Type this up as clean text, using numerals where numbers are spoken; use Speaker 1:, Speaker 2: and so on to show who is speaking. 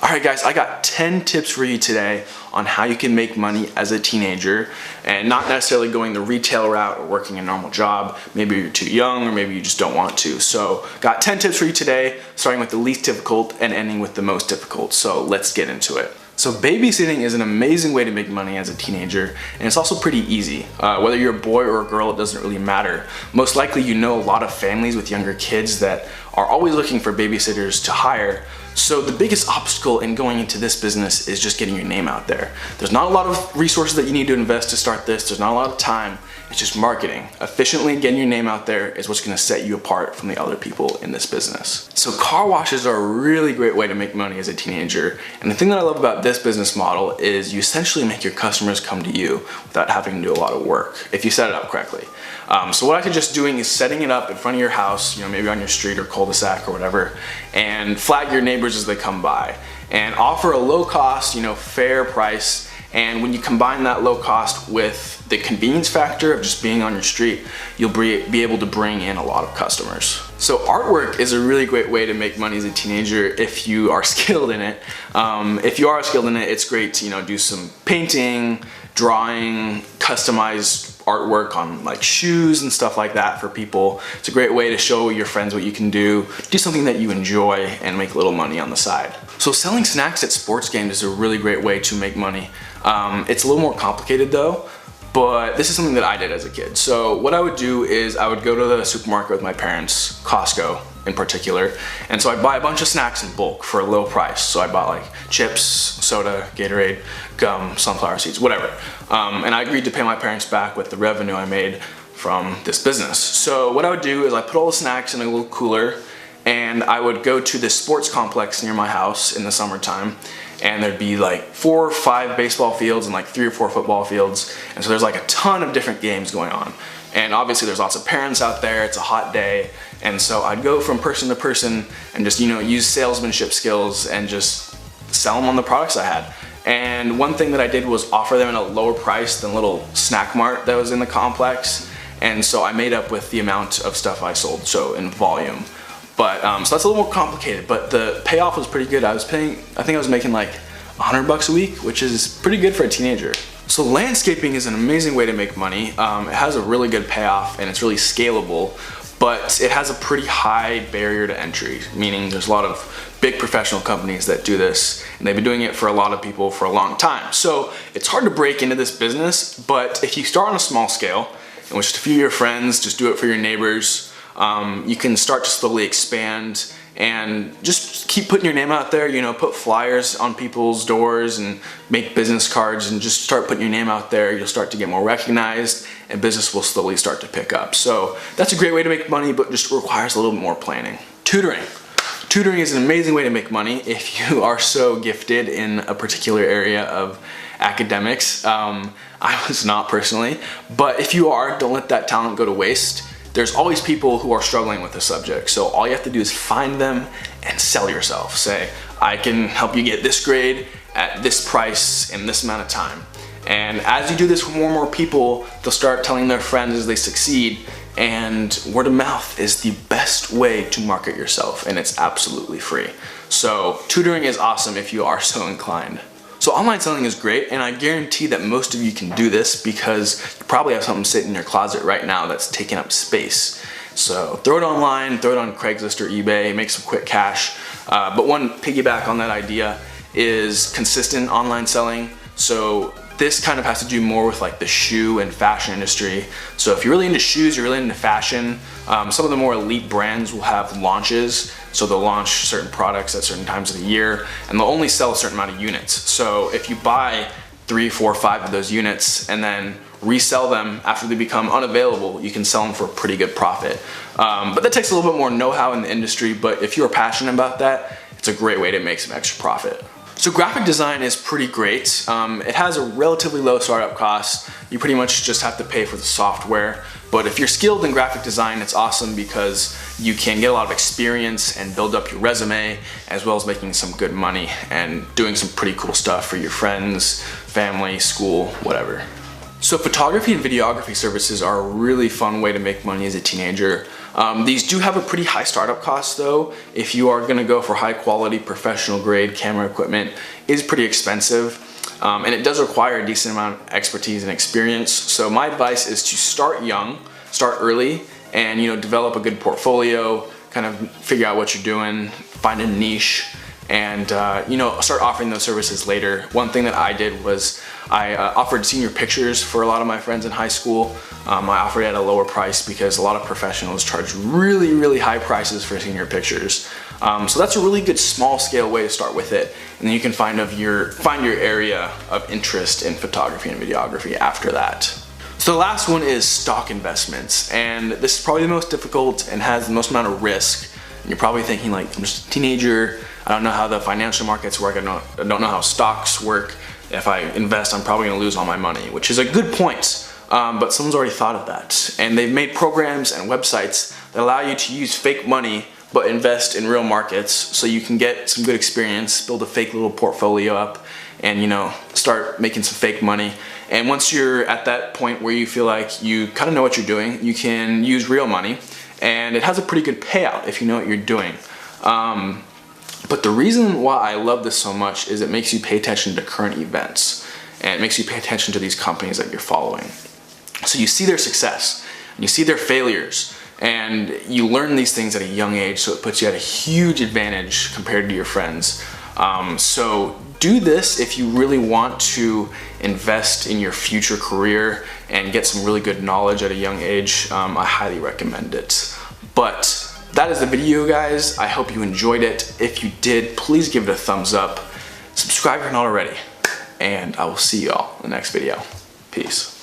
Speaker 1: Alright guys, I got 10 tips for you today on how you can make money as a teenager and not necessarily going the retail route or working a normal job. Maybe you're too young or maybe you just don't want to. So got 10 tips for you today, starting with the least difficult and ending with the most difficult. So let's get into it. So babysitting is an amazing way to make money as a teenager, and it's also pretty easy. Whether you're a boy or a girl, it doesn't really matter. Most likely you know a lot of families with younger kids that are always looking for babysitters to hire. So the biggest obstacle in going into this business is just getting your name out there. There's not a lot of resources that you need to invest to start this. There's not a lot of time. It's just marketing. Efficiently getting your name out there is what's gonna set you apart from the other people in this business. So car washes are a really great way to make money as a teenager. And the thing that I love about this business model is you essentially make your customers come to you without having to do a lot of work if you set it up correctly. So what I suggest doing is setting it up in front of your house, maybe on your street or cul-de-sac or whatever, and flag your neighbors as they come by and offer a low cost, fair price. And when you combine that low cost with the convenience factor of just being on your street, you'll be able to bring in a lot of customers. So artwork is a really great way to make money as a teenager if you are skilled in it. If you are skilled in it, it's great to do some painting, drawing, customized artwork on like shoes and stuff like that for people. It's a great way to show your friends what you can do something that you enjoy and make a little money on the side. So selling snacks at sports games is a really great way to make money. It's a little more complicated though, but this is something that I did as a kid. So what I would do is I would go to the supermarket with my parents, Costco in particular, and so I'd buy a bunch of snacks in bulk for a low price. So I bought like chips, soda, Gatorade, gum, sunflower seeds, whatever. And I agreed to pay my parents back with the revenue I made from this business. So what I would do is I put all the snacks in a little cooler and I would go to this sports complex near my house in the summertime, and there'd be like 4 or 5 baseball fields and like 3 or 4 football fields. And so there's like a ton of different games going on. And obviously there's lots of parents out there, it's a hot day. And so I'd go from person to person and just, use salesmanship skills and just sell them on the products I had. And one thing that I did was offer them at a lower price than a little snack mart that was in the complex. And so I made up with the amount of stuff I sold, so in volume. But so that's a little more complicated, but the payoff was pretty good. I think I was making like $100 a week, which is pretty good for a teenager. So landscaping is an amazing way to make money. It has a really good payoff and it's really scalable, but it has a pretty high barrier to entry, meaning there's a lot of big professional companies that do this, and they've been doing it for a lot of people for a long time. So it's hard to break into this business, but if you start on a small scale, and with just a few of your friends, just do it for your neighbors, you can start to slowly expand and just keep putting your name out there, put flyers on people's doors and make business cards and just start putting your name out there. You'll start to get more recognized and business will slowly start to pick up. So that's a great way to make money, but just requires a little bit more planning. Tutoring. Tutoring is an amazing way to make money if you are so gifted in a particular area of academics. I was not personally, but if you are, don't let that talent go to waste. There's always people who are struggling with the subject, so all you have to do is find them and sell yourself. Say, I can help you get this grade at this price in this amount of time. And as you do this with more and more people, they'll start telling their friends as they succeed, and word of mouth is the best way to market yourself, and it's absolutely free. So tutoring is awesome if you are so inclined. So online selling is great, and I guarantee that most of you can do this because you probably have something sitting in your closet right now that's taking up space. So throw it online, throw it on Craigslist or eBay, make some quick cash. But one piggyback on that idea is consistent online selling. So this kind of has to do more with like the shoe and fashion industry. So if you're really into shoes, you're really into fashion, some of the more elite brands will have launches. So they'll launch certain products at certain times of the year and they'll only sell a certain amount of units. So if you buy 3, 4, 5 of those units and then resell them after they become unavailable, you can sell them for a pretty good profit. But that takes a little bit more know-how in the industry, but if you're passionate about that, it's a great way to make some extra profit. So graphic design is pretty great. It has a relatively low startup cost. You pretty much just have to pay for the software. But if you're skilled in graphic design, it's awesome because you can get a lot of experience and build up your resume, as well as making some good money and doing some pretty cool stuff for your friends, family, school, whatever. So photography and videography services are a really fun way to make money as a teenager. These do have a pretty high startup cost though. If you are gonna go for high quality professional grade camera equipment, it is pretty expensive. And it does require a decent amount of expertise and experience. So my advice is to start young, start early, and develop a good portfolio, kind of figure out what you're doing, find a niche, and start offering those services later. One thing that I did was I offered senior pictures for a lot of my friends in high school. I offered it at a lower price because a lot of professionals charge really, really high prices for senior pictures. So that's a really good small scale way to start with it. And then you can find your area of interest in photography and videography after that. So the last one is stock investments. And this is probably the most difficult and has the most amount of risk. And you're probably thinking like, I'm just a teenager. I don't know how the financial markets work. I don't know how stocks work. If I invest, I'm probably gonna lose all my money, which is a good point. But someone's already thought of that. And they've made programs and websites that allow you to use fake money but invest in real markets so you can get some good experience, build a fake little portfolio up, and start making some fake money. And once you're at that point where you feel like you kind of know what you're doing, you can use real money, and it has a pretty good payout if you know what you're doing. But the reason why I love this so much is it makes you pay attention to current events, and it makes you pay attention to these companies that you're following. So you see their success, and you see their failures, and you learn these things at a young age, so it puts you at a huge advantage compared to your friends. So do this if you really want to invest in your future career and get some really good knowledge at a young age. I highly recommend it. But that is the video, guys. I hope you enjoyed it. If you did, please give it a thumbs up. Subscribe if you're not already. And I will see y'all in the next video. Peace.